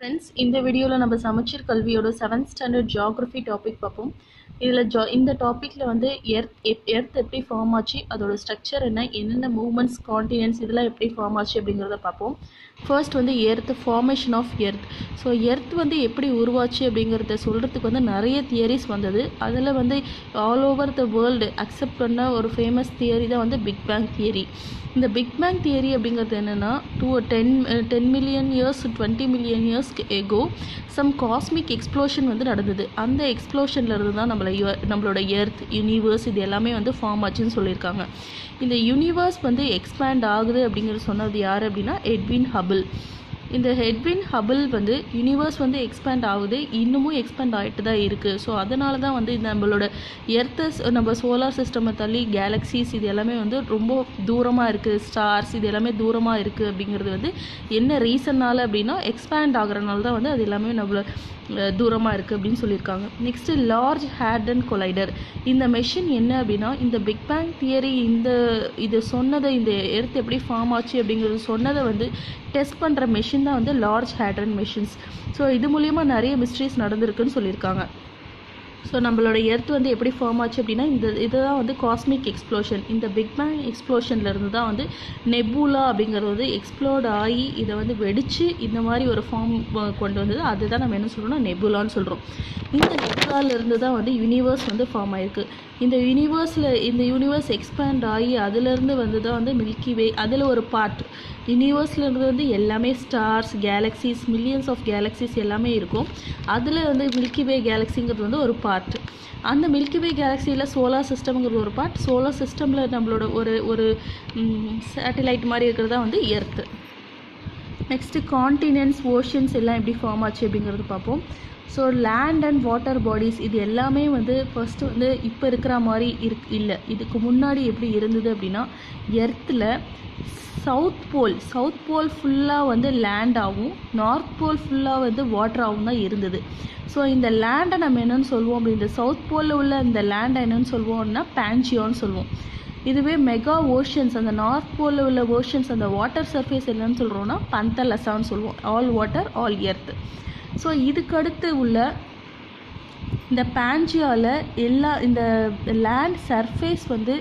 Friends, இந்த வீடியோவில் நம்ம சமச்சீர் கல்வியோட 7th ஸ்டாண்டர்ட் ஜியாகிரஃபி டாபிக் பார்ப்போம். இதில் இந்த டாப்பிக்கில் வந்து எர்த் எப்படி ஃபார்ம் ஆச்சு, அதோட ஸ்ட்ரக்சர் என்ன, என்னென்ன மூவ்மெண்ட்ஸ், கான்டினென்ட்ஸ் இதெல்லாம் எப்படி ஃபார்ம் ஆச்சு அப்படிங்கிறத பார்ப்போம். ஃபர்ஸ்ட் வந்து formation of earth. So earth வந்து எப்படி உருவாச்சு அப்படிங்கிறத சொல்கிறதுக்கு வந்து நிறைய தியரிஸ் வந்தது. அதில் வந்து all over the world accept பண்ண ஒரு ஃபேமஸ் தியரி தான் வந்து பிக் பேங் தியரி. இந்த பிக் பேங் தியரி அப்படிங்கிறது என்னென்னா 10 மில்லியன் இயர்ஸ் 20 மில்லியன் இயர்ஸ்க்கு எகோ சம் காஸ்மிக் எக்ஸ்ப்ளோஷன் வந்து நடந்தது. அந்த எக்ஸ்ப்ளோஷன்லேருந்து தான் நம்மளோட எர்த், யூனிவர்ஸ் இது எல்லாமே வந்து ஃபார்ம் ஆச்சுன்னு சொல்லியிருக்காங்க. இந்த யூனிவர்ஸ் வந்து எக்ஸ்பேண்ட் ஆகுது அப்படிங்கிறது சொன்னது யார் அப்படின்னா எட்வின் ஹபிள். இந்த எட்வின் ஹபிள் வந்து யூனிவர்ஸ் வந்து எக்ஸ்பேண்ட் ஆகுது, இன்னமும் எக்ஸ்பேண்ட் ஆகிட்டு தான் இருக்குது. ஸோ அதனால தான் வந்து நம்மளோட எர்த்தை நம்ம சோலார் சிஸ்டமை தள்ளி கேலக்ஸிஸ் இது எல்லாமே வந்து ரொம்ப தூரமாக இருக்குது, ஸ்டார்ஸ் இது எல்லாமே தூரமாக இருக்குது அப்படிங்கிறது வந்து என்ன ரீசன்னால் அப்படின்னா எக்ஸ்பேண்ட் ஆகிறனால தான் வந்து அது எல்லாமே நம்மள தூரமாக இருக்குது அப்படின்னு சொல்லியிருக்காங்க. Next large hadron collider. இந்த மெஷின் என்ன அப்படின்னா இந்த பிக் பேங் தியரி இது சொன்னதை, இந்த எர்த் எப்படி ஃபார்ம் ஆச்சு அப்படிங்கிறது சொன்னதை வந்து டெஸ்ட் பண்ணுற மெஷின் தான் வந்து லார்ஜ் ஹேட்ரன் மெஷின்ஸ். ஸோ இது மூலிமா நிறைய மிஸ்ட்ரீஸ் நடந்திருக்குன்னு சொல்லியிருக்காங்க. ஸோ நம்மளோட எர்த் வந்து எப்படி ஃபார்ம் ஆச்சு அப்படின்னா இதுதான் வந்து காஸ்மிக் எக்ஸ்ப்ளோஷன். இந்த பிக் பேங் எக்ஸ்ப்ளோஷன்லேருந்து தான் வந்து நெபுலா அப்படிங்கிறது வந்து எக்ஸ்ப்ளோர்ட் ஆகி இதை வந்து வெடித்து இந்த மாதிரி ஒரு ஃபார்ம் கொண்டு வந்தது. அதுதான் நம்ம என்ன சொல்கிறோம்னா நெபுலான்னு சொல்கிறோம். இந்த நெபுலாவிலேருந்து தான் வந்து யூனிவர்ஸ் வந்து ஃபார்ம் ஆகிருக்கு. இந்த யூனிவர்ஸ் எக்ஸ்பேண்ட் ஆகி அதுலேருந்து வந்து தான் வந்து மில்கி வே, அதில் ஒரு பார்ட். யூனிவர்ஸ்லேருந்து வந்து எல்லாமே stars, galaxies, millions of galaxies எல்லாமே இருக்கும். அதில் வந்து மில்கி வே கேலக்ஸிங்கிறது வந்து ஒரு பார்ட். அந்த மில்கி வே கேலக்ஸியில் சோலார் சிஸ்டம்ங்கிறது ஒரு பார்ட். சோலார் சிஸ்டமில் நம்மளோட ஒரு சேட்டிலைட் மாதிரி இருக்கிறது தான் வந்து எர்த்து. நெக்ஸ்ட்டு கான்டினென்ட்ஸ், ஓஷன்ஸ் எல்லாம் எப்படி ஃபார்ம் ஆச்சு அப்படிங்கிறது பார்ப்போம். So land and water bodies இது எல்லாமே வந்து ஃபஸ்ட்டு வந்து இப்போ இருக்கிற மாதிரி இல்லை. இதுக்கு முன்னாடி எப்படி இருந்தது அப்படின்னா எர்த்தில் சவுத் போல் ஃபுல்லாக வந்து லேண்டாகவும் நார்த் போல் ஃபுல்லாக வந்து வாட்டராகவும் தான் இருந்தது. ஸோ இந்த லேண்டை நம்ம என்னென்னு சொல்லுவோம் அப்படி, இந்த சவுத் போலில் உள்ள இந்த லேண்டை என்னென்னு சொல்லுவோம்னா பேஞ்சியான்னு சொல்லுவோம். இதுவே மெகா ஓஷன்ஸ், அந்த நார்த் போலில் உள்ள ஓஷன்ஸ், அந்த வாட்டர் சர்ஃபேஸ் என்னன்னு சொல்கிறோன்னா பந்தலசான்னு சொல்லுவோம். All water all earth. So இதுக்கடுத்து உள்ள இந்த பேஞ்சியாவில் இந்த லேண்ட் சர்ஃபேஸ் வந்து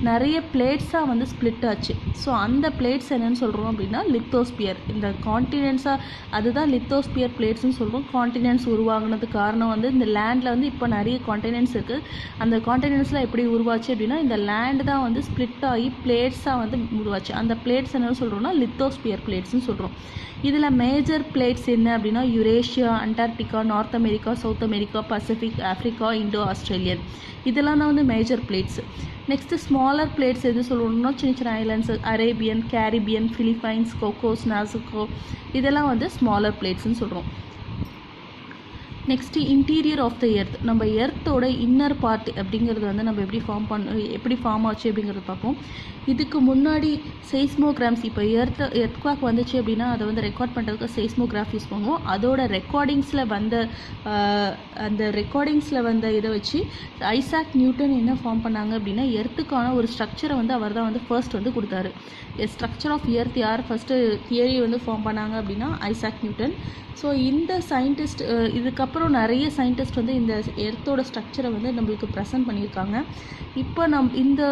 நிறைய பிளேட்ஸாக வந்து ஸ்ப்ளிட் ஆச்சு. ஸோ அந்த பிளேட்ஸ் என்னென்னு சொல்கிறோம் அப்படின்னா லித்தோஸ்பியர். இந்த கான்டினென்ட்ஸாக அதுதான் லித்தோஸ்பியர் பிளேட்ஸ்னு சொல்கிறோம். கான்டினென்ட்ஸ் உருவாகினதுக்கு காரணம் வந்து இந்த லேண்டில் வந்து இப்போ நிறைய கான்டினென்ட்ஸ் இருக்குது. அந்த கான்டினென்ட்ஸில் எப்படி உருவாச்சு அப்படின்னா இந்த லேண்டு தான் வந்து ஸ்ப்ளிட் ஆகி பிளேட்ஸாக வந்து உருவாச்சு. அந்த பிளேட்ஸ் என்னென்னு சொல்கிறோம்னா லித்தோஸ்பியர் பிளேட்ஸ்னு சொல்கிறோம். இதில் மேஜர் பிளேட்ஸ் என்ன அப்படின்னா Eurasia, Antarctica, North America, South America, Pacific, Africa, Indo Australian இதெல்லாம் தான் வந்து major plates. Next smaller plates எது சொல்லணும்னா சின்ன சின்ன islands, Arabian, Caribbean, Philippines, Cocos, Nazca இதெல்லாம் வந்து ஸ்மாலர் பிளேட்ஸ்ன்னு சொல்கிறோம். Next interior of the earth. நம்ம எர்த்தோட இன்னர் பார்ட் அப்படிங்கிறது வந்து நம்ம எப்படி ஃபார்ம் ஆச்சு அப்படிங்கிறத பார்ப்போம். இதுக்கு முன்னாடி செய்ஸ்மோகிராம்ஸ், இப்போ எர்த்குவாக் வந்துச்சு அப்படின்னா அதை வந்து ரெக்கார்ட் பண்ணுறதுக்கு செய்ஸ்மோகிராஃப் யூஸ் பண்ணுவோம். அதோட அந்த ரெக்கார்டிங்ஸில் வந்த இதை வச்சு ஐசாக் நியூட்டன் என்ன ஃபார்ம் பண்ணாங்க அப்படின்னா எர்த்துக்கான ஒரு ஸ்ட்ரக்சரை வந்து அவர் தான் வந்து ஃபர்ஸ்ட் வந்து கொடுத்தாரு. ஸ்ட்ரக்சர் ஆஃப் எர்த் யார் ஃபஸ்ட்டு தியரி வந்து ஃபார்ம் பண்ணாங்க அப்படின்னா ஐசாக் நியூட்டன். ஸோ இந்த சயின்டிஸ்ட் இதுக்கப்புறம் நிறைய சயின்டிஸ்ட் வந்து இந்த எர்த்தோட ஸ்ட்ரக்சரை வந்து நம்மளுக்கு ப்ரெசென்ட் பண்ணியிருக்காங்க. இப்போ இந்த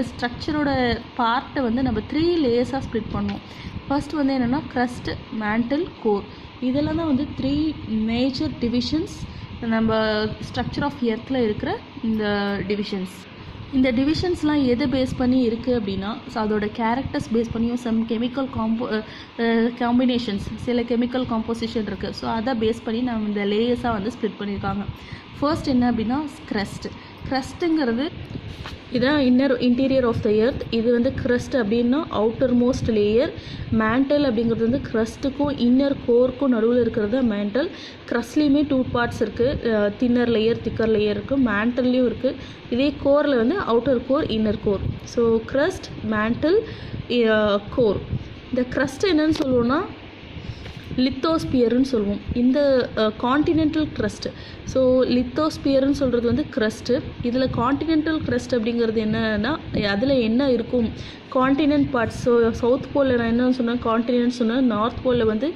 ஸ்ட்ரக்சரோட பார்ட்டை வந்து நம்ம 3 லேயர்ஸாக ஸ்ப்ளிட் பண்ணுவோம். ஃபர்ஸ்ட் வந்து என்னென்னா க்ரஸ்ட், மேண்டில், கோர். இதெல்லாம் தான் வந்து 3 மேஜர் டிவிஷன்ஸ் நம்ம ஸ்ட்ரக்சர் ஆஃப் எர்த்தில் இருக்கிற இந்த டிவிஷன்ஸ். இந்த டிவிஷன்ஸ்லாம் எதை பேஸ் பண்ணி இருக்குது அப்படின்னா அதோட கேரக்டர்ஸ் பேஸ் பண்ணியும் சம் கெமிக்கல் காம்பினேஷன்ஸ், சில கெமிக்கல் காம்போசிஷன் இருக்குது. ஸோ அதை பேஸ் பண்ணி நம்ம இந்த லேயர்ஸாக வந்து ஸ்ப்ளிட் பண்ணியிருக்காங்க. ஃபர்ஸ்ட் என்ன அப்படின்னா க்ரஸ்ட்டுங்கிறது இதான் இன்டீரியர் ஆஃப் த எர்த். இது வந்து க்ரஸ்ட் அப்படின்னா அவுட்டர் மோஸ்ட் லேயர். மேண்டல் அப்படிங்கிறது வந்து க்ரஸ்ட்டுக்கும் இன்னர் கோருக்கும் நடுவில் இருக்கிறது மேண்டல். க்ரஸ்ட்லேயுமே 2 பார்ட்ஸ் இருக்குது, தின்னர் லேயர், திக்கர் லேயர் இருக்குது. மேண்டல்லையும் இருக்குது. இதே கோரில் வந்து outer core, inner core. So crust, mantle, core. இந்த க்ரஸ்ட் என்னன்னு சொல்லுவோன்னா லித்தோஸ்பியர்னு சொல்லுவோம். இந்த காண்டினென்டல் க்ரஸ்ட். ஸோ லித்தோஸ்பியர்னு சொல்கிறது வந்து க்ரஸ்ட்டு. இதில் காண்டினென்டல் க்ரஸ்ட் அப்படிங்கிறது என்னன்னா அதில் என்ன இருக்கும், காண்டினென்ட் பார்ட்ஸ். ஸோ சவுத் போலில் நான் என்ன சொன்னேன், காண்டினென்ட் சொன்னேன். நார்த் போலில் வந்து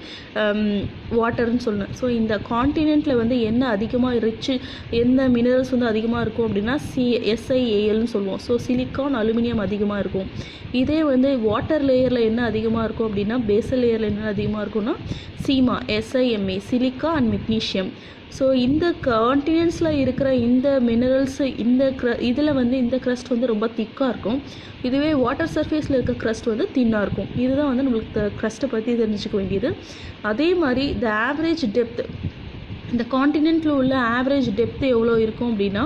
வாட்டர்னு சொன்னேன். ஸோ இந்த காண்டினென்ட்டில் வந்து என்ன அதிகமாக ரிச்சு, எந்த மினரல்ஸ் வந்து அதிகமாக இருக்கும் அப்படின்னா SiAlன்னு சொல்லுவோம். ஸோ சிலிக்கான், அலுமினியம் அதிகமாக இருக்கும். இதே வந்து வாட்டர் லேயரில் என்ன அதிகமாக இருக்கும் அப்படின்னா, பேசல் லேயரில் என்ன அதிகமாக இருக்கும்னா SiMa, silica and magnesium. So இந்த காண்டினென்ட்ஸில் இருக்கிற இந்த மினரல்ஸு இதில் வந்து இந்த க்ரஸ்ட் வந்து ரொம்ப திக்காக இருக்கும். இதுவே வாட்டர் சர்ஃபேஸில் இருக்க க்ரஸ்ட் வந்து தின்னாக இருக்கும். இதுதான் வந்து நம்மளுக்கு க்ரஸ்ட்டை பற்றி தெரிஞ்சுக்க வேண்டியது. அதே மாதிரி இந்த ஆவரேஜ் டெப்த், இந்த காண்டினென்ட்டில் உள்ள ஆவரேஜ் டெப்த் எவ்வளோ இருக்கும் அப்படின்னா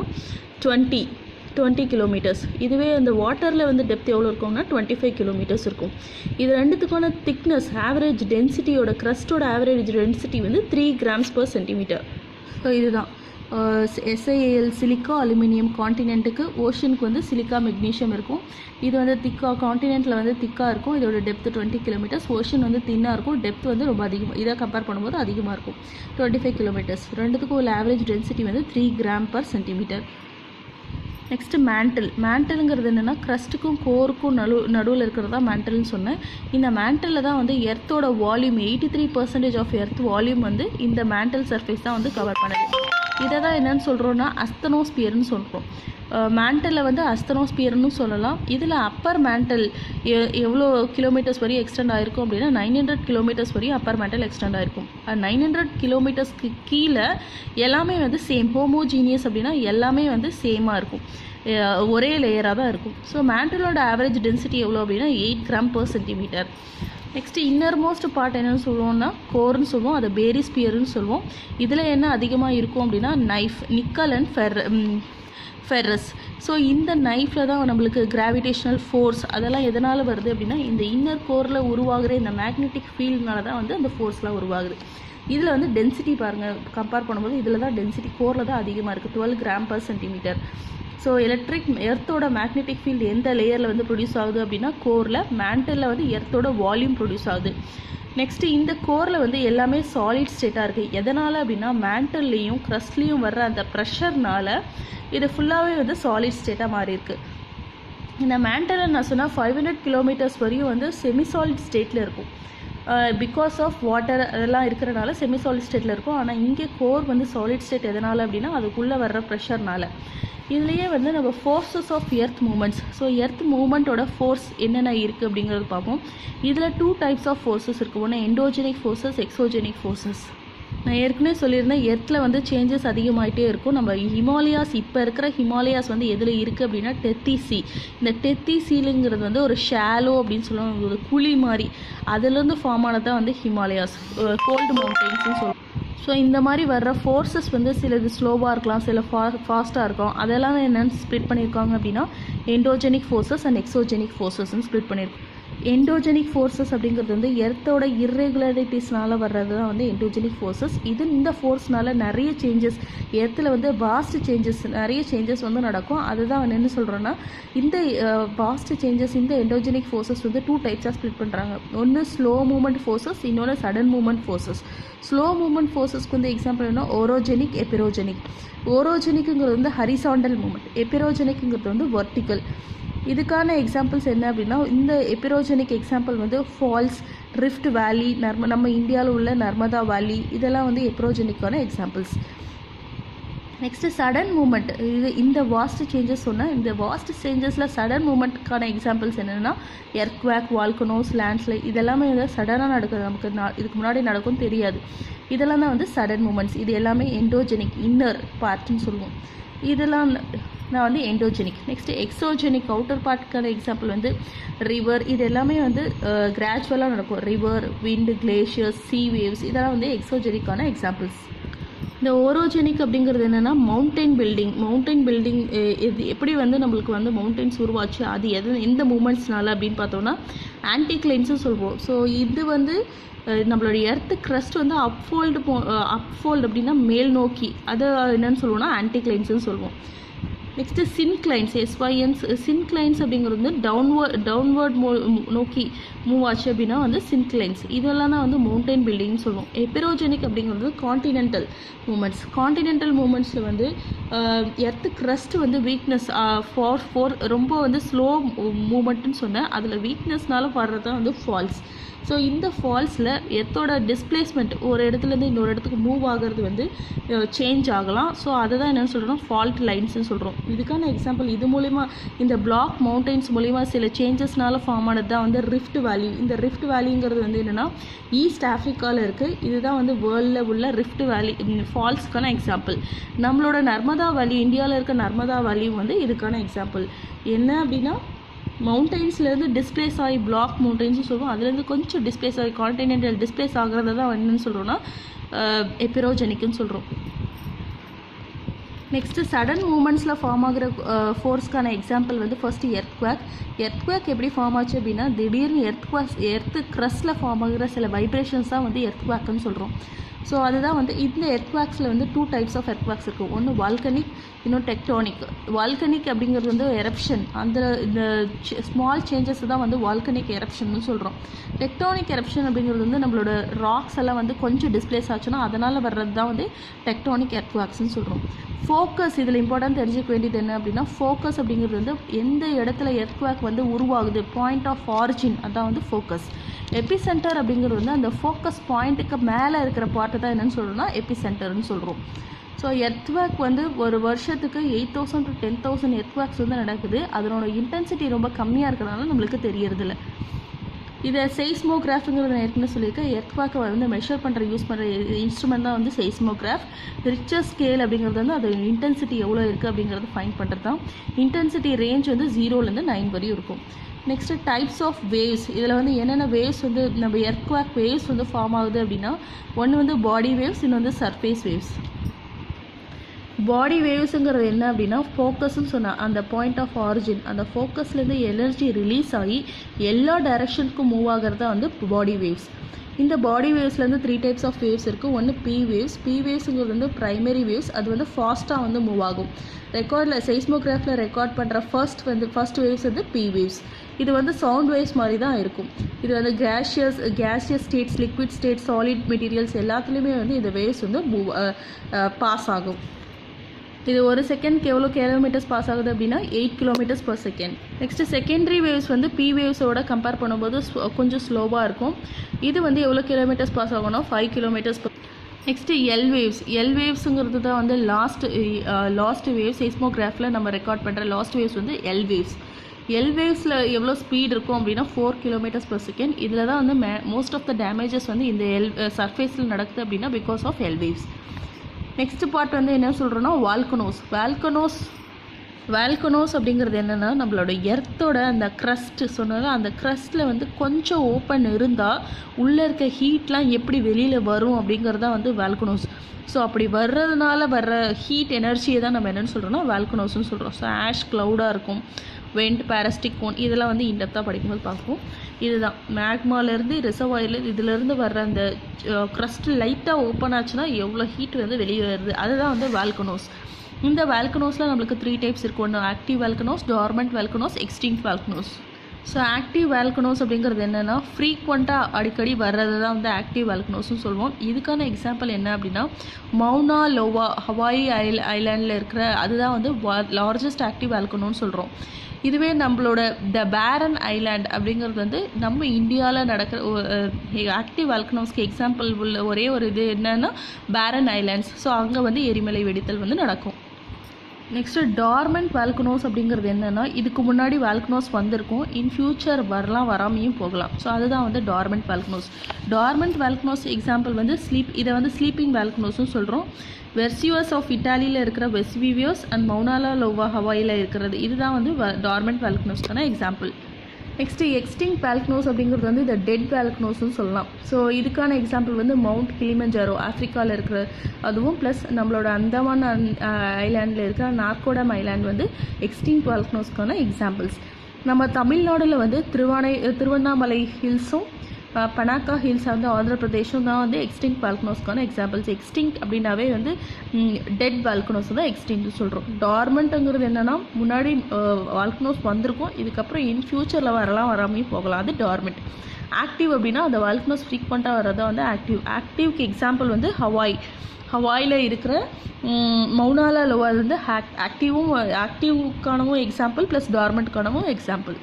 20 கிலோமீட்டர்ஸ். இதுவே அந்த வாட்டரில் வந்து டெப்த் எவ்வளோ இருக்கும்னா 25 கிலோமீட்டர்ஸ் இருக்கும். இது ரெண்டுத்துக்கான திக்னஸ், ஆவரேஜ் டென்சிட்டியோட, க்ரஸ்ட்டோட ஆவரேஜ் டென்சிட்டி வந்து 3 g/cm. ஸோ இதுதான் SiAl, சிலிக்கா, அலுமினியம். காண்டினென்ட்டுக்கு, ஓஷனுக்கு வந்து சிலிக்கா, மெக்னீஷியம் இருக்கும். இது வந்து திக்காக, காண்டினென்ட்டில் வந்து திக்காக இருக்கும். இதோட டெப்த் 20 கிலோமீட்டர்ஸ். ஓஷன் வந்து தின்னாக இருக்கும். டெப்த் வந்து ரொம்ப அதிகமாக, இதை கம்பேர் பண்ணும்போது அதிகமாக இருக்கும், 25 கிலோமீட்டர்ஸ். ரெண்டுத்துக்கும் உள்ள ஆவரேஜ் டென்சிட்டி வந்து 3 g/cm. நெக்ஸ்ட்டு மேண்டலுங்கிறது என்னென்னா, க்ரஸ்ட்டுக்கும் கோருக்கும் நடுவில் இருக்கிறது தான் மேண்டல்னு சொன்னேன். இந்த மேண்டலில் தான் வந்து எர்த்தோட வால்யூம், 83% ஆஃப் எர்த் வால்யூம் வந்து இந்த மேண்டல் சர்ஃபேஸ் தான் வந்து கவர் பண்ணுது. இதை தான் என்னென்னு சொல்கிறோன்னா அஸ்தனோஸ்பியர்னு சொல்கிறோம். மேண்டலில் வந்து அஸ்தனோஸ்பியர்னு சொல்லலாம். இதில் அப்பர் மேண்டல் எவ்வளோ கிலோமீட்டர்ஸ் வரையும் எக்ஸ்டெண்ட் ஆகிருக்கும் அப்படின்னா 900 கிலோமீட்டர்ஸ் வரையும் அப்பர் மேண்டல் எக்ஸ்டெண்ட் ஆகிருக்கும். 900 கிலோமீட்டர்ஸ்க்கு கீழே எல்லாமே வந்து சேம், ஹோமோஜீனியஸ் அப்படின்னா எல்லாமே வந்து சேமாக இருக்கும், ஒரே லேயராக தான் இருக்கும். ஸோ மேண்டலோட ஆவரேஜ் டென்சிட்டி எவ்வளோ அப்படின்னா 8 g/cm. Next inner most part என்னென்னு சொல்லுவோம்னா கோர்னு சொல்லுவோம். அதை பேரிஸ்பியர்னு சொல்லுவோம். இதில் என்ன அதிகமாக இருக்கும் அப்படின்னா நிக்கல் அண்ட் ஃபெர்ரஸ். ஸோ இந்த நைஃப்பில் தான் நம்மளுக்கு கிராவிடேஷனல் ஃபோர்ஸ் அதெல்லாம் எதனால் வருது அப்படின்னா, இந்த இன்னர் கோரில் உருவாகிற இந்த மேக்னெட்டிக் ஃபீல்ட்னால தான் வந்து அந்த ஃபோர்ஸ்லாம் உருவாகுது. இதில் வந்து டென்சிட்டி பாருங்கள், கம்பேர் பண்ணும்போது இதில் தான் டென்சிட்டி கோரில் தான் அதிகமாக இருக்குது, 12 g/cm. ஸோ எர்த்தோட மேக்னெட்டிக் ஃபீல்டு எந்த லேயரில் வந்து ப்ரொடியூஸ் ஆகுது அப்படின்னா கோரில். மேண்டலில் வந்து எர்த்தோட வால்யூம் ப்ரொடியூஸ் ஆகுது. நெக்ஸ்ட்டு இந்த கோரில் வந்து எல்லாமே சாலிட் ஸ்டேட்டாக இருக்குது. எதனால் அப்படின்னா மேண்டல்லையும் க்ரஸ்ட்லேயும் வர்ற அந்த ப்ரெஷர்னால் இது ஃபுல்லாகவே வந்து சாலிட் ஸ்டேட்டாக மாறி இருக்குது. இந்த மேண்டலில் நான் சொன்னால் 500 கிலோமீட்டர்ஸ் வரையும் வந்து செமிசாலிட் ஸ்டேட்டில் இருக்கும். பிகாஸ் ஆஃப் வாட்டர் அதெல்லாம் இருக்கிறனால செமிசாலிட் ஸ்டேட்டில் இருக்கும். ஆனால் இங்கே கோர் வந்து சாலிட் ஸ்டேட் எதனால் அப்படின்னா அதுக்குள்ளே வர்ற ப்ரெஷர்னால். இதுலேயே வந்து நம்ம forces of earth moments. So earth மூமெண்ட்டோட ஃபோர்ஸ் என்னென்ன இருக்குது அப்படிங்கிறது பார்ப்போம். இதில் 2 டைப்ஸ் ஆஃப் ஃபோர்ஸஸ் இருக்குது. ஒன்று எண்டோஜெனிக் ஃபோர்ஸஸ், எக்ஸோஜெனிக் ஃபோர்ஸஸ். நான் ஏற்கனவே சொல்லியிருந்தேன், எர்த்தில் வந்து சேஞ்சஸ் அதிகமாகிட்டே இருக்கும். நம்ம ஹிமாலயாஸ், இப்போ இருக்கிற ஹிமாலயாஸ் வந்து எதில் இருக்குது அப்படின்னா டெத்திசி. இந்த டெத்திசிலுங்கிறது வந்து ஒரு ஷாலோ அப்படின்னு சொல்லுவாங்க, ஒரு குழி மாதிரி. அதுலேருந்து ஃபார்ம் ஆனது தான் வந்து ஹிமாலயாஸ், கோல்டு மவுண்டெயின்ஸ்னு சொல்லுவோம். ஸோ இந்த மாதிரி வர்ற ஃபோர்ஸஸ் வந்து சிலது ஸ்லோவாக இருக்கலாம், சில ஃபாஸ்ட்டாக இருக்கும். அதெல்லாம் என்னென்னு ஸ்ப்ளிட் பண்ணியிருக்காங்க அப்படின்னா எண்டோஜெனிக் ஃபோர்ஸஸ் அண்ட் எக்ஸோஜெனிக் ஃபோர்ஸஸ்ன்னு ஸ்ப்ளிட் பண்ணியிருக்கோம். எண்டோஜெனிக் ஃபோர்ஸஸ் அப்படிங்கிறது வந்து எர்த்தோட இர்ரெகுலாரிட்டிஸ்னால வர்றது தான் வந்து எண்டோஜெனிக் ஃபோர்ஸஸ். இந்த ஃபோர்ஸ்னால நிறைய சேஞ்சஸ் எர்த்தில் வந்து வாஸ்ட் சேஞ்சஸ், நிறைய சேஞ்சஸ் வந்து நடக்கும். அதுதான் என்ன சொல்கிறோன்னா, இந்த வாஸ்ட் சேஞ்சஸ், இந்த எண்டோஜெனிக் ஃபோர்ஸஸ் வந்து 2 டைப்ஸாக ஸ்ப்ளிட் பண்ணுறாங்க. ஒன்று ஸ்லோ மூமெண்ட் ஃபோர்ஸஸ், இன்னொன்று sudden moment forces. Slow moment ஃபோர்ஸஸ்க்கு வந்து எக்ஸாம்பிள் என்ன, ஓரோஜெனிக், எபிரோஜெனிக். ஓரோஜெனிக்குங்கிறது வந்து ஹரிசாண்டல் மூமெண்ட், எபிரோஜெனிக்குங்கிறது வந்து வெர்டிக்கல். இதுக்கான எக்ஸாம்பிள்ஸ் என்ன அப்படின்னா, இந்த எபிரோஜெனிக் எக்ஸாம்பிள் வந்து ஃபால்ஸ், ரிஃப்ட் வேலி, நம்ம இந்தியாவில் உள்ள நர்மதா வேலி, இதெல்லாம் வந்து எபிரோஜெனிக்கான எக்ஸாம்பிள்ஸ். Next sudden moment. இந்த வாஸ்ட் சேஞ்சஸ் சொன்னால், இந்த வாஸ்ட் சேஞ்சஸில் சடன் மூமெண்ட்டுக்கான எக்ஸாம்பிள்ஸ் என்னென்னா எர்த்குவேக், வால்கனோஸ், லேண்ட்ஸ்லைட். இதெல்லாமே வந்து சடனாக நடக்குது, நமக்கு இதுக்கு முன்னாடி நடக்கும் தெரியாது. இதெல்லாம் தான் வந்து சடன் மூமெண்ட்ஸ். இது எல்லாமே எண்டோஜெனிக், இன்னர் பார்ட்னு சொல்லுவோம். இதெல்லாம் நான் வந்து எண்டோஜெனிக். நெக்ஸ்ட்டு எக்ஸோஜெனிக், அவுட்டர் பார்ட்டுக்கான எக்ஸாம்பிள் வந்து ரிவர். இது எல்லாமே வந்து கிராஜுவலாக நடக்கும். River, wind, glaciers, sea waves, இதெல்லாம் வந்து எக்ஸோஜெனிக்கான எக்ஸாம்பிள்ஸ். இந்த ஓரோஜெனிக் அப்படிங்கிறது என்னென்னா மவுண்டைன் பில்டிங். இது எப்படி வந்து நம்மளுக்கு வந்து மவுண்டைன்ஸ் உருவாச்சு, அது எந்த மூமெண்ட்ஸ்னால அப்படின்னு பார்த்தோன்னா ஆன்டிக்ளைன்ஸும் சொல்லுவோம். ஸோ இது வந்து நம்மளுடைய எர்த்து க்ரஸ்ட் வந்து அப்ஃபோல்டு அப்படின்னா மேல் நோக்கி, அதை என்னென்னு சொல்லுவோம்னா ஆன்டிக்ளைன்ஸுன்னு சொல்லுவோம். நெக்ஸ்ட்டு சின்க்ளைன்ஸ் எஸ்ஒய்என்ஸ் சின்க்ளைன்ஸ் அப்படிங்கிறது வந்து டவுன்வர்ட் நோக்கி மூவ் ஆச்சு அப்படின்னா வந்து சின்க்ளைன்ஸ். இதெல்லாம் தான் வந்து மவுண்டைன் பில்டிங்னு சொல்லுவோம். எபிரோஜெனிக் அப்படிங்கிறது காண்டினென்டல் மூமெண்ட்ஸில் வந்து எர்த்து க்ரஸ்ட் வந்து வீக்னஸ் ரொம்ப வந்து ஸ்லோ மூமெண்ட்டுன்னு சொன்னேன். அதில் வீக்னஸ்னால வர்றது தான் வந்து ஃபால்ஸ். ஸோ இந்த ஃபால்ஸில் எர்த்தோட டிஸ்பிளேஸ்மெண்ட் ஒரு இடத்துலேருந்து இன்னொரு இடத்துக்கு மூவ் ஆகிறது வந்து சேஞ்ச் ஆகலாம். ஸோ அதை தான் என்னென்னு சொல்கிறோம், ஃபால்ட் லைன்ஸ்னு சொல்கிறோம். இதுக்கான எக்ஸாம்பிள் இது மூலிமா இந்த பிளாக் மவுண்டெயின்ஸ் மூலிமா சில சேஞ்சஸ்னால ஃபார்ம் ஆனது தான் வந்து ரிஃப்ட் வேலி. இந்த ரிஃப்ட் வேலிங்கிறது வந்து என்னென்னா ஈஸ்ட் ஆஃப்ரிக்காவில் இருக்குது. இதுதான் வந்து வேர்ல்டில் உள்ள ரிஃப்ட் வேலி ஃபால்ஸ்க்கான எக்ஸாம்பிள். நம்மளோட நர்மதா வேலி, இந்தியாவில் இருக்க நர்மதா வேலியும் வந்து இதுக்கான எக்ஸாம்பிள். என்ன அப்படின்னா மவுண்டெயின்ஸ்லேருந்து டிஸ்பிளேஸ் ஆகி பிளாக் மவுண்டெயின்ஸும் சொல்லுவோம். அதுலேருந்து கொஞ்சம் டிஸ்பிளேஸ் ஆகி கான்டினென்டல் டிஸ்பிளேஸ் ஆகிறத தான் என்னென்னு சொல்கிறோன்னா எபிரோஜெனிக்னு சொல்கிறோம். நெக்ஸ்ட்டு சடன் மூமெண்ட்ஸில் ஃபார்ம் ஆகிற ஃபோர்ஸ்க்கான எக்ஸாம்பிள் வந்து ஃபஸ்ட்டு எர்த்குவேக் எப்படி ஃபார்ம் ஆச்சு அப்படின்னா திடீர்னு எர்த்து க்ரஸ்ட்டில் ஃபார்ம் ஆகிற சில வைப்ரேஷன்ஸ் தான் வந்து எர்த்குவேக்குன்னு சொல்கிறோம். ஸோ அதுதான் வந்து இந்த எர்த்குவேக்ஸில் வந்து 2 டைப்ஸ் ஆஃப் எர்த்குவேக்ஸ் இருக்கும். ஒன்று வால்கனிக், இன்னும் டெக்டானிக். வால்கனிக் அப்படிங்கிறது வந்து எரப்ஷன், அந்த இந்த ஸ்மால் சேஞ்சஸ் தான் வந்து வால்கனிக் எரப்ஷன்னு சொல்கிறோம். டெக்டானிக் எரப்ஷன் அப்படிங்கிறது வந்து நம்மளோட ராக்ஸ் எல்லாம் வந்து கொஞ்சம் டிஸ்பிளேஸ் ஆச்சுன்னா அதனால் வர்றது தான் வந்து டெக்டானிக் எர்த்குவேக்ஸ்ன்னு சொல்கிறோம். ஃபோக்கஸ், இதில் இம்பார்ட்டன்ட் தெரிஞ்சுக்க வேண்டியது என்ன அப்படின்னா ஃபோக்கஸ் அப்படிங்கிறது வந்து எந்த இடத்துல எர்த்குவேக் வந்து உருவாகுது, பாயிண்ட் ஆஃப் ஆரிஜின், அதான் வந்து ஃபோக்கஸ். எபிசென்டர் அப்படிங்கிறது வந்து அந்த ஃபோக்கஸ் பாயிண்ட்டுக்கு மேலே இருக்கிற பார்ட்டு தான் என்னென்னு சொல்கிறோம்னா எபிசென்டர்னு சொல்கிறோம். ஸோ எர்த்குவேக் வந்து ஒரு வருஷத்துக்கு 8,000 to 10,000 எர்த்குவேக்ஸ் வந்து நடக்குது. அதனோட இன்டென்சிட்டி ரொம்ப கம்மியாக இருக்கிறதுனால நம்மளுக்கு தெரியறதில்ல. இதை செய்ஸ்மோகிராஃப்ங்கிறத நான் ஏற்கனவே சொல்லியிருக்கேன். எர்த்குவேக்கை வந்து மெஷர் பண்ணுற யூஸ் பண்ணுற இன்ஸ்ட்ருமெண்ட் தான் வந்து செய்ஸ்மோகிராஃப். ரிச்சர் ஸ்கேல் அப்படிங்கிறது வந்து அது இன்டென்சிட்டி எவ்வளோ இருக்குது அப்படிங்கிறது ஃபைண்ட் பண்ணுறது தான். இன்டென்சிட்டி ரேஞ்ச் வந்து 0லேருந்து 9 வரையும் இருக்கும். Next types of waves. இதில் வந்து என்னென்ன வேவ்ஸ் வந்து நம்ம எர்த்குவேக் வேவ்ஸ் வந்து ஃபார்ம் ஆகுது அப்படின்னா ஒன்று வந்து பாடி வேவ்ஸ், இன்னும் வந்து சர்ஃபேஸ் வேவ்ஸ். பாடி வேவ்ஸுங்கிறது என்ன அப்படின்னா ஃபோக்கஸ்ன்னு சொன்னால் அந்த பாயிண்ட் ஆஃப் ஆரிஜின், அந்த ஃபோக்கஸ்லேருந்து எனர்ஜி ரிலீஸ் ஆகி எல்லா டைரக்ஷனுக்கும் மூவ் ஆகிறது தான் வந்து பாடி வேவ்ஸ். இந்த பாடி வேவ்ஸ்லேருந்து 3 டைப்ஸ் ஆஃப் வேவ்ஸ் இருக்குது. ஒன்று பி வேவ்ஸுங்கிறது வந்து ப்ரைமரி வேவ்ஸ், அது வந்து ஃபாஸ்ட்டாக வந்து மூவ் ஆகும். செய்ஸ்மோகிராஃபில் ரெக்கார்ட் பண்ணுற ஃபர்ஸ்ட் வேவ்ஸ் வந்து பி வேவ்ஸ். இது வந்து சவுண்ட் வேவ்ஸ் மாதிரி தான் இருக்கும். இது வந்து gaseous states, liquid states, solid materials எல்லாத்துலேயுமே வந்து இந்த வேவ்ஸ் வந்து பாஸ் ஆகும். இது ஒரு செகண்ட்க்கு எவ்வளோ கிலோமீட்டர்ஸ் பாஸ் ஆகுது அப்படின்னா 8 km/s. நெக்ஸ்ட்டு செகண்டரி வேவ்ஸ் வந்து பி வேவ்ஸோட கம்பேர் பண்ணும்போது கொஞ்சம் ஸ்லோவாக இருக்கும். இது வந்து எவ்வளோ கிலோமீட்டர்ஸ் பாஸ் ஆகும்னா 5 km/s. நெக்ஸ்ட்டு எல் வேவ்ஸுங்கிறது தான் வந்து லாஸ்ட் வேவ். செய்ஸ்மோகிராஃபில் நம்ம ரெக்கார்ட் பண்ணுற லாஸ்ட் வேவ்ஸ் வந்து எல் வேவ்ஸில் எவ்வளோ ஸ்பீட் இருக்கும் அப்படின்னா 4 km/s. இதில் தான் வந்து மோஸ்ட் ஆஃப் த டேமேஜஸ் வந்து இந்த சர்ஃபேஸில் நடக்குது அப்படின்னா because of L waves. Next part வந்து என்ன சொல்கிறோன்னா வால்கனோஸ் அப்படிங்கிறது என்னென்னா நம்மளோட எர்த்தோட அந்த க்ரஸ்ட் சொன்னது, அந்த க்ரஸ்ட்டில் வந்து கொஞ்சம் ஓப்பன் இருந்தால் உள்ளே இருக்க ஹீட்லாம் எப்படி வெளியில் வரும் அப்படிங்கிறது தான் வந்து வால்கனோஸ். ஸோ அப்படி வர்றதுனால வர்ற ஹீட் எனர்ஜியை தான் நம்ம என்னென்னு சொல்கிறோன்னா வால்கனோஸ்னு சொல்கிறோம். ஸோ ஆஷ் க்ளவுடாக இருக்கும், வெண்ட், பேரஸ்டிக் கோன், இதெல்லாம் வந்து இன்டெப்த்தாக படிக்கும்போது பார்ப்போம். இதுதான் மேக்மாலேருந்து ரிசர்வாயர்லேருந்து இதிலேருந்து வர்ற அந்த க்ரஸ்ட் லைட்டாக ஓப்பன் ஆச்சுன்னா எவ்வளோ ஹீட் வந்து வெளியே வருது, அதுதான் வந்து வால்கனோஸ். இந்த வால்கனோஸில் நம்மளுக்கு 3 டைப்ஸ் இருக்கும். ஒன்று active volcanoes, torment volcanoes, extinct volcanoes. So active volcanoes அப்படிங்கிறது என்னென்னா ஃப்ரீக்வெண்ட்டாக அடிக்கடி வர்றது தான் வந்து ஆக்டிவ் வால்கனோஸ்னு சொல்லுவோம். இதுக்கான எக்ஸாம்பிள் என்ன அப்படின்னா மௌனா லோவா, ஹவாய் ஐலாண்டில் இருக்கிற அதுதான் வந்து லார்ஜஸ்ட் ஆக்டிவ் வால்கனோன்னு சொல்கிறோம். இதுவே நம்மளோட பேரன் ஐலாண்ட் அப்படிங்கிறது வந்து நம்ம இந்தியாவில் நடக்கிற ஆக்டிவ் வால்கனோஸ்க்கு எக்ஸாம்பிள் உள்ள ஒரே ஒரு இது என்னென்னா பேரன் ஐலாண்ட்ஸ். ஸோ அங்கே வந்து எரிமலை வெடித்தல் வந்து நடக்கும். நெக்ஸ்ட்டு டார்மெண்ட் வால்கனோஸ் அப்படிங்கிறது என்னென்னா இதுக்கு முன்னாடி வால்கனோஸ் வந்திருக்கும், இன் ஃபியூச்சர் வரலாம், வராமையும் போகலாம். ஸோ அதுதான் வந்து டார்மெண்ட் வால்கனோஸ் எக்ஸாம்பிள் வந்து இதை வந்து ஸ்லீப்பிங் வால்கனோஸ்னு சொல்கிறோம். வெர்சியூஸ் ஆஃப் இட்டாலியில் இருக்கிற வெஸ்விவியோஸ் அண்ட் மௌனாலா லோவா ஹவாயில் இருக்கிறது, இதுதான் வந்து டார்மெண்ட் வால்கனோஸ்க்கான எக்ஸாம்பிள். நெக்ஸ்ட்டு எக்ஸ்டிங்க்ட் வால்கனோஸ் அப்படிங்கிறது வந்து இந்த டெட் வால்கனோஸ்னு சொல்லலாம். ஸோ இதுக்கான எக்ஸாம்பிள் வந்து மவுண்ட் கிளிமஞ்சாரோ ஆஃப்ரிக்காவில் இருக்கிற அதுவும் ப்ளஸ் நம்மளோட அந்தமான் ஐலாண்டில் இருக்கிற நார்கோடம் ஐலாண்ட் வந்து எக்ஸ்டிங்க்ட் வால்கனோஸ்க்கான எக்ஸாம்பிள்ஸ். நம்ம தமிழ்நாட்டில் வந்து திருவண்ணாமலை ஹில்ஸும் பனாக்கா ஹில்ஸ் வந்து ஆந்திர பிரதேஷும் தான் வந்து எக்ஸ்டிங்க் வால்கனோஸ்க்கான எக்ஸாம்பிள்ஸ். எக்ஸ்டிங்க் அப்படின்னாவே வந்து டெட் வால்கனோஸ் தான் எக்ஸ்டிங்க்னு சொல்கிறோம். டார்மெண்ட்டுங்கிறது என்னென்னா முன்னாடி வால்கனோஸ் வந்திருக்கும், இதுக்கப்புறம் இன் ஃபியூச்சரில் வராமையும் போகலாம், அது டார்மெண்ட். ஆக்டிவ் அப்படின்னா அந்த வால்கனோஸ் ஃப்ரீக்வெண்ட்டாக வர்றதா வந்து ஆக்டிவ். ஆக்டிவ்க்கு எக்ஸாம்பிள் வந்து ஹவாயில் இருக்கிற மௌனாலா லோவா வந்து ஆக்டிவுக்கானவும் எக்ஸாம்பிள் ப்ளஸ் டார்மெண்ட்கானவும் எக்ஸாம்பிள்.